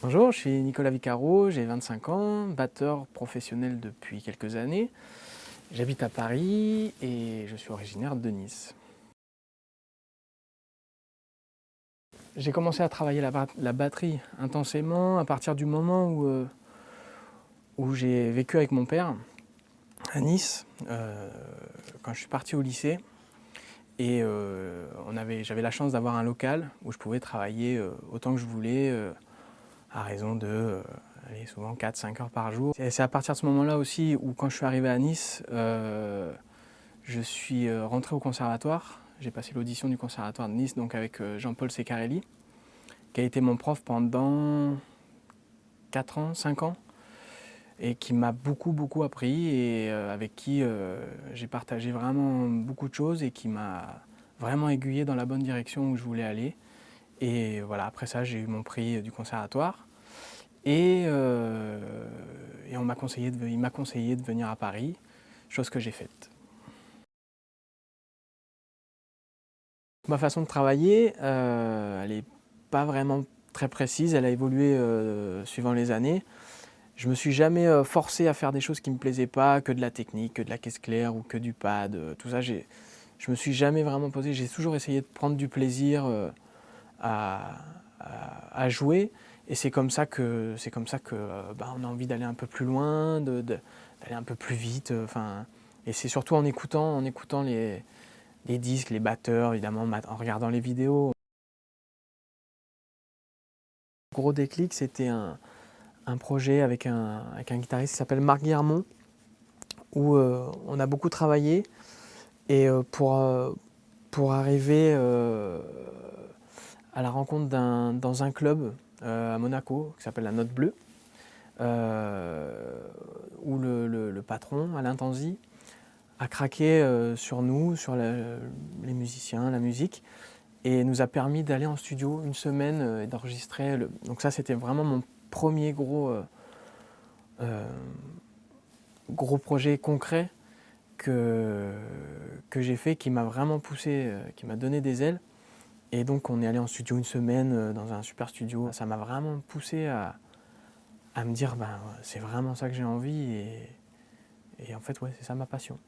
Bonjour, je suis Nicolas Vicaro, j'ai 25 ans, batteur professionnel depuis quelques années. J'habite à Paris et je suis originaire de Nice. J'ai commencé à travailler la batterie intensément à partir du moment où j'ai vécu avec mon père à Nice, quand je suis parti au lycée. Et j'avais la chance d'avoir un local où je pouvais travailler autant que je voulais, à raison de souvent 4-5 heures par jour. C'est à partir de ce moment-là aussi où, quand je suis arrivé à Nice, je suis rentré au conservatoire. J'ai passé l'audition du conservatoire de Nice, donc avec Jean-Paul Ceccarelli, qui a été mon prof pendant 4 ans, 5 ans, et qui m'a beaucoup appris, et avec qui j'ai partagé vraiment beaucoup de choses, et qui m'a vraiment aiguillé dans la bonne direction où je voulais aller. Et voilà, après ça, j'ai eu mon prix du conservatoire. Et il m'a conseillé de venir à Paris, chose que j'ai faite. Ma façon de travailler, elle n'est pas vraiment très précise, elle a évolué suivant les années. Je me suis jamais forcé à faire des choses qui ne me plaisaient pas, que de la technique, que de la caisse claire ou que du pad, tout ça. Je me suis jamais vraiment posé, j'ai toujours essayé de prendre du plaisir à, à jouer. Et c'est comme ça que on a envie d'aller un peu plus loin, d'aller un peu plus vite. Et c'est surtout en écoutant les disques, les batteurs, évidemment, en regardant les vidéos. Le gros déclic, c'était un projet avec un guitariste qui s'appelle Marc Guillermont, où on a beaucoup travaillé. Et pour arriver à la rencontre dans un club à Monaco qui s'appelle la Note Bleue, où le patron, Alain Tanzi, a craqué sur nous, sur les musiciens, la musique, et nous a permis d'aller en studio une semaine et d'enregistrer. Donc ça, c'était vraiment mon premier gros projet concret que j'ai fait, qui m'a vraiment poussé, qui m'a donné des ailes. Et donc on est allé en studio une semaine dans un super studio. Ça m'a vraiment poussé à me dire, c'est vraiment ça que j'ai envie, et en fait, ouais, c'est ça ma passion.